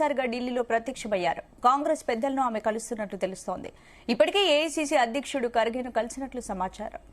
సారిగా ఢిల్లీలో ప్రత్యక్షమయ్యారు. కాంగ్రెస్ పెద్దలను ఆమె కలుస్తున్నట్లు తెలుస్తోంది. ఇప్పటికే ఏఐసీసీ అధ్యక్షుడు ఖర్గేను కలిసినట్లు సమాచారం.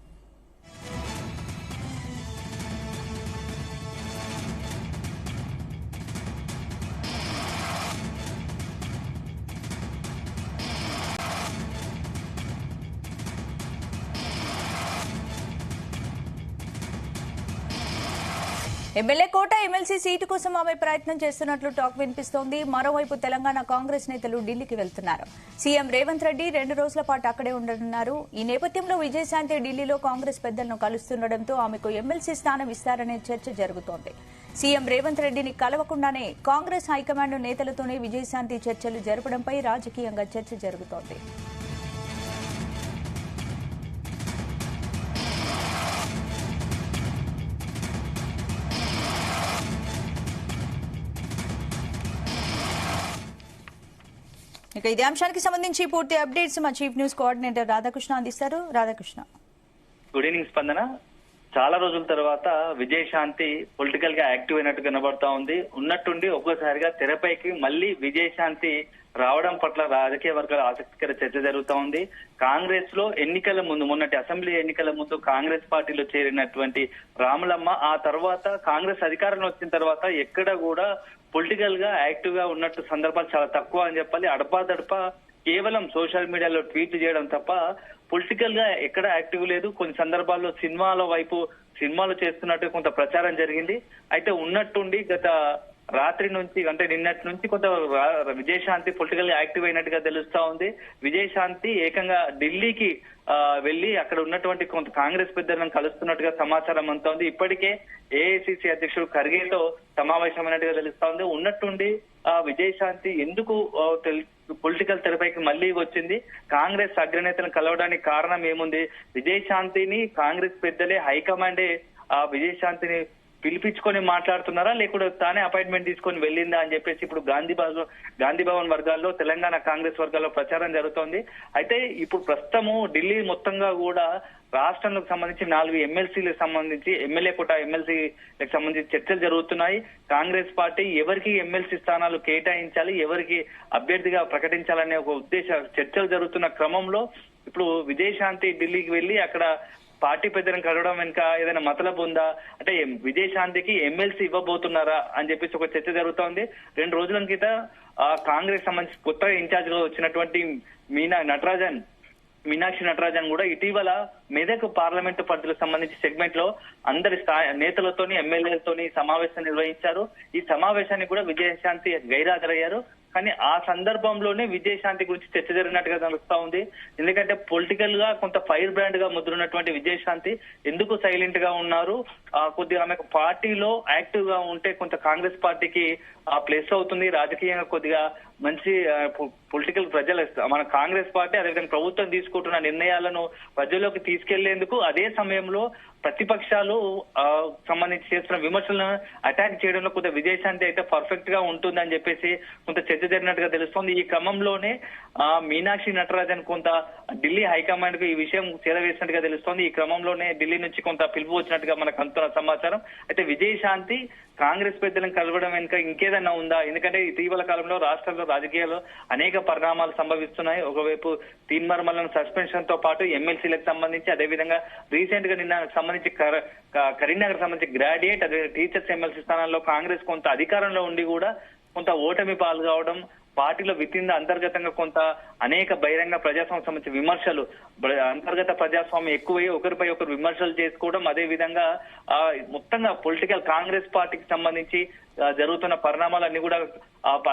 ఎమ్మెల్యే కోట ఎమ్మెల్సీ సీటు కోసం ఆమె ప్రయత్నం చేస్తున్నట్లు టాక్ వినిపిస్తోంది. మరోవైపు తెలంగాణ కాంగ్రెస్ నేతలు ఢిల్లీకి వెళ్తున్నారు. సీఎం రేవంత్ రెడ్డి 2 రోజుల పాటు అక్కడే ఉండనున్నారు. ఈ నేపథ్యంలో విజయశాంతి ఢిల్లీలో కాంగ్రెస్ పెద్దలను కలుస్తుండటంతో ఆమెకు ఎమ్మెల్సీ స్థానం ఇస్తారనే చర్చ జరుగుతోంది. సీఎం రేవంత్ రెడ్డిని కలవకుండానే కాంగ్రెస్ హైకమాండ్ నేతలతోనే విజయశాంతి చర్చలు జరపడంపై రాజకీయంగా చర్చ జరుగుతోంది. ఇక ఇదే అంశానికి సంబంధించి పూర్తి అప్డేట్స్ మా చీఫ్ న్యూస్ కోఆర్డినేటర్ రాధాకృష్ణ అందిస్తారు. Radhakrishna, good evening. స్పందన, చాలా రోజుల తర్వాత విజయశాంతి పొలిటికల్ గా యాక్టివ్ అయినట్టు కనబడతా ఉంది. ఉన్నట్టుండి ఒక్కసారిగా తెరపైకి మళ్ళీ విజయశాంతి రావడం పట్ల రాజకీయ వర్గాల ఆసక్తికర చర్చ జరుగుతా ఉంది. కాంగ్రెస్ లో ఎన్నికల ముందు, మొన్నటి అసెంబ్లీ ఎన్నికల ముందు కాంగ్రెస్ పార్టీలో చేరినటువంటి రాములమ్మ ఆ తర్వాత కాంగ్రెస్ అధికారంలో వచ్చిన తర్వాత ఎక్కడ కూడా పొలిటికల్ గా యాక్టివ్ గా ఉన్నట్టు సందర్భాలు చాలా తక్కువ అని చెప్పాలి. అడపాదడపా కేవలం సోషల్ మీడియాలో ట్వీట్ చేయడం తప్ప పొలిటికల్ గా ఎక్కడ యాక్టివ్ లేదు. కొన్ని సందర్భాల్లో సినిమాలు చేస్తున్నట్టు కొంత ప్రచారం జరిగింది. అయితే ఉన్నట్టుండి గత రాత్రి నుంచి, అంటే నిన్నటి నుంచి కొంత విజయశాంతి పొలిటికల్ గా యాక్టివ్ అయినట్టుగా తెలుస్తా ఉంది. విజయశాంతి ఏకంగా ఢిల్లీకి వెళ్లి అక్కడ ఉన్నటువంటి కొంత కాంగ్రెస్ పెద్దలను కలుస్తున్నట్టుగా సమాచారం అంతా ఉంది. ఇప్పటికే ఏఐసీసీ అధ్యక్షుడు ఖర్గేతో సమావేశమైనట్టుగా తెలుస్తా ఉంది. ఉన్నట్టుండి విజయశాంతి ఎందుకు పొలిటికల్ తెరపైకి మళ్లీ వచ్చింది, కాంగ్రెస్ అగ్రనేతలను కలవడానికి కారణం ఏముంది, విజయశాంతిని కాంగ్రెస్ పెద్దలే హైకమాండే విజయశాంతిని పిలిపించుకొని మాట్లాడుతున్నారా, లేకుంటే తానే అపాయింట్మెంట్ తీసుకొని వెళ్ళిందా అని చెప్పేసి ఇప్పుడు గాంధీ భవన్ వర్గాల్లో, తెలంగాణ కాంగ్రెస్ వర్గాల్లో ప్రచారం జరుగుతోంది. అయితే ఇప్పుడు ప్రస్తుతము ఢిల్లీ మొత్తంగా కూడా రాష్ట్రంలోకి సంబంధించి 4 ఎమ్మెల్సీలకు సంబంధించి ఎమ్మెల్యే కోట ఎమ్మెల్సీలకు సంబంధించి చర్చలు జరుగుతున్నాయి. కాంగ్రెస్ పార్టీ ఎవరికి ఎమ్మెల్సీ స్థానాలు కేటాయించాలి, ఎవరికి అభ్యర్థిగా ప్రకటించాలనే ఒక చర్చలు జరుగుతున్న క్రమంలో ఇప్పుడు విజయశాంతి ఢిల్లీకి వెళ్లి అక్కడ పార్టీ పెద్దలను కలవడం వెనుక ఏదైనా మతలబు ఉందా, అంటే విజయశాంతికి ఎమ్మెల్సీ ఇవ్వబోతున్నారా అని చెప్పేసి ఒక చర్చ జరుగుతోంది. 2 రోజుల క్రితం కాంగ్రెస్ సంబంధించి కొత్తగా ఇన్ఛార్జ్ గా వచ్చినటువంటి మీనాక్షి నటరాజన్ కూడా ఇటీవల మెదక్ పార్లమెంటు పరిధికి సంబంధించి సెగ్మెంట్ లో అందరి నేతలతోని ఎమ్మెల్యేలతోని సమావేశం నిర్వహించారు. ఈ సమావేశానికి కూడా విజయశాంతి గైరాజరయ్యారు. కానీ ఆ సందర్భంలోనే విజయశాంతి గురించి చర్చ జరిగినట్టుగా తెలుస్తా ఉంది. ఎందుకంటే పొలిటికల్ గా కొంత ఫైర్ బ్రాండ్ గా ముద్రున్నటువంటి విజయశాంతి ఎందుకు సైలెంట్ గా ఉన్నారు, కొద్దిగా ఆమెకు పార్టీలో యాక్టివ్ గా ఉంటే కొంత కాంగ్రెస్ పార్టీకి ప్లస్ అవుతుంది, రాజకీయంగా కొద్దిగా మంచి పొలిటికల్ మన కాంగ్రెస్ పార్టీ అదేవిధంగా ప్రభుత్వం తీసుకుంటున్న నిర్ణయాలను ప్రజల్లోకి తీసుకెళ్లేందుకు, అదే సమయంలో ప్రతిపక్షాలు సంబంధించి చేస్తున్న విమర్శలను అటాక్ చేయడంలో కొంత విజయశాంతి అయితే పర్ఫెక్ట్ గా ఉంటుందని చెప్పేసి కొంత చర్చ జరిగినట్టుగా తెలుస్తోంది. ఈ క్రమంలోనే మీనాక్షి నటరాజన్ కొంత ఢిల్లీ హైకమాండ్ కు ఈ విషయం చేరవేసినట్టుగా తెలుస్తోంది. ఈ క్రమంలోనే ఢిల్లీ నుంచి కొంత పిలుపు వచ్చినట్టుగా మనకు అందుతున్న సమాచారం. అయితే విజయశాంతి కాంగ్రెస్ పెద్దలను కలవడం వెనుక ఇంకేదన్నా ఉందా? ఎందుకంటే ఇటీవల కాలంలో రాష్ట్రంలో రాజకీయాల్లో అనేక పరిణామాలు సంభవిస్తున్నాయి. ఒకవైపు తీన్మార్మల్ సస్పెన్షన్ తో పాటు ఎమ్మెల్సీలకు సంబంధించి, అదేవిధంగా రీసెంట్ గా నిన్న సంబంధించి కరీంనగర్ సంబంధించి గ్రాడ్యుయేట్ అదే టీచర్స్ ఎమ్మెల్సీ స్థానాల్లో కాంగ్రెస్ కొంత అధికారంలో ఉండి కూడా కొంత ఓటమి పాలు కావడం, పార్టీలో వితిన్ అంతర్గతంగా కొంత అనేక బహిరంగ ప్రజాస్వామ్యం సంబంధించి విమర్శలు, అంతర్గత ప్రజాస్వామ్యం ఎక్కువై ఒకరిపై ఒకరు విమర్శలు చేసుకోవడం, అదే విధంగా మొత్తంగా పొలిటికల్ కాంగ్రెస్ పార్టీకి సంబంధించి జరుగుతున్న పరిణామాలన్నీ కూడా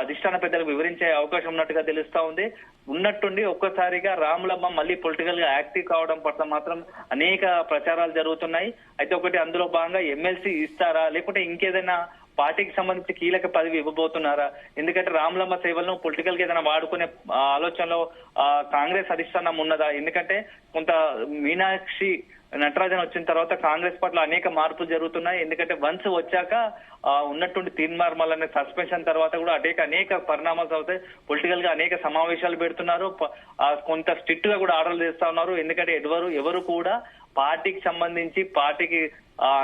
అధిష్టాన పెద్దలకు వివరించే అవకాశం ఉన్నట్టుగా తెలుస్తా ఉంది. ఉన్నట్టుండి ఒక్కసారిగా రాములమ్మ మళ్ళీ పొలిటికల్ గా యాక్టివ్ కావడం పట్ల మాత్రం అనేక ప్రచారాలు జరుగుతున్నాయి. అయితే ఒకటి అందులో భాగంగా ఎమ్మెల్సీ ఇస్తారా, లేకుంటే ఇంకేదైనా పార్టీకి సంబంధించి కీలక పదవి ఇవ్వబోతున్నారా? ఎందుకంటే రాములమ్మ సేవలను పొలిటికల్ గా ఏదైనా వాడుకునే ఆలోచనలో కాంగ్రెస్ అధిష్టానం ఉన్నదా? ఎందుకంటే కొంత మీనాక్షి నటరాజన్ వచ్చిన తర్వాత కాంగ్రెస్ పట్ల అనేక మార్పులు జరుగుతున్నాయి. ఎందుకంటే వన్స్ వచ్చాక ఉన్నటువంటి తీన్మార్మల్ అనే సస్పెన్షన్ తర్వాత కూడా అనేక పరిణామాలు అవుతాయి. పొలిటికల్ గా అనేక సమావేశాలు పెడుతున్నారు, కొంత స్ట్రిక్ట్ గా కూడా ఆర్డర్లు చేస్తా ఉన్నారు. ఎందుకంటే ఎవరు కూడా పార్టీకి సంబంధించి పార్టీకి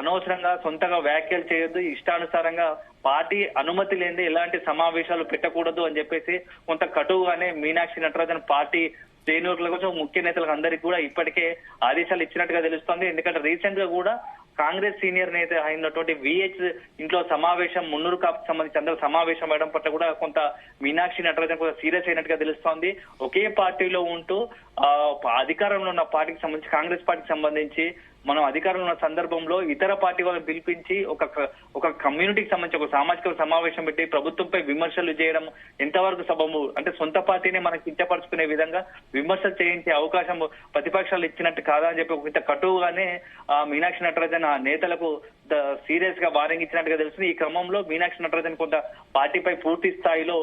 అనవసరంగా సొంతంగా వ్యాఖ్యలు చేయొద్దు, ఇష్టానుసారంగా పార్టీ అనుమతి లేని ఎలాంటి సమావేశాలు పెట్టకూడదు అని చెప్పేసి కొంత కటువుగానే మీనాక్షి నటరాజన్ పార్టీ శ్రేణుల కోసం ముఖ్య నేతలకు అందరికీ కూడా ఇప్పటికే ఆదేశాలు ఇచ్చినట్టుగా తెలుస్తోంది. ఎందుకంటే రీసెంట్ గా కూడా కాంగ్రెస్ సీనియర్ నేత అయినటువంటి విహెచ్ ఇంట్లో సమావేశం మున్నూరు కాపుకి సంబంధించి అందరూ సమావేశం అవ్వడం పట్ల కూడా కొంత మీనాక్షి నటరాజన్ కూడా సీరియస్ అయినట్టుగా తెలుస్తోంది. ఒకే పార్టీలో ఉంటూ అధికారంలో ఉన్న పార్టీకి సంబంధించి కాంగ్రెస్ పార్టీకి సంబంధించి మనం అధికారంలో ఉన్న సందర్భంలో ఇతర పార్టీ వాళ్ళని పిలిపించి ఒక కమ్యూనిటీకి సంబంధించి ఒక సామాజిక సమావేశం పెట్టి ప్రభుత్వంపై విమర్శలు చేయడం ఎంతవరకు సబబు? అంటే సొంత పార్టీని మనకు కించపరుచుకునే విధంగా విమర్శలు చేయించే అవకాశం ప్రతిపక్షాలు ఇచ్చినట్టు కాదా అని చెప్పి ఇంత కటువుగానే మీనాక్షి నటరాజన్ ఆ నేతలకు సీరియస్ గా వార్నింగ్ ఇచ్చినట్టుగా తెలుస్తుంది. ఈ క్రమంలో మీనాక్షి నటరాజన్ కొంత పార్టీపై పూర్తి స్థాయిలో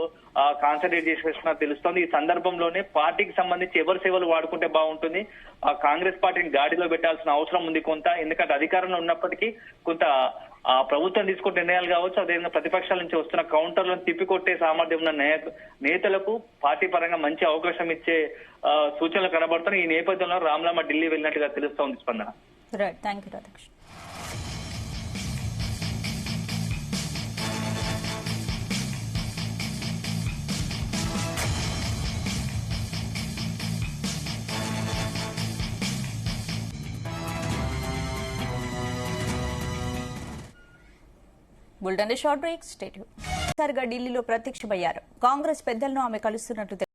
కాన్సన్ట్రేట్ చేసేస్తున్నట్టు తెలుస్తోంది. ఈ సందర్భంలోనే పార్టీకి సంబంధించి ఎవరి సేవలు వాడుకుంటే బాగుంటుంది, ఆ కాంగ్రెస్ పార్టీని గాడిలో పెట్టాల్సిన అవసరం ఉంది కొంత. ఎందుకంటే అధికారంలో ఉన్నప్పటికీ కొంత ఆ ప్రభుత్వం తీసుకునే నిర్ణయాలు కావచ్చు, అదేవిధంగా ప్రతిపక్షాల నుంచి వస్తున్న కౌంటర్లను తిప్పికొట్టే సామర్థ్యం ఉన్న నేతలకు పార్టీ పరంగా మంచి అవకాశం ఇచ్చే సూచనలు కనబడుతున్నాయి. ఈ నేపథ్యంలో రామ్లమ్మ ఢిల్లీ వెళ్ళినట్టుగా తెలుస్తోంది. స్పందన. Right, thank you Radhakrishna. Bulletin short break. State ఢిల్లీలో ప్రత్యక్షమయ్యారు. కాంగ్రెస్ పెద్దలను ఆమె కలుస్తున్నట్లు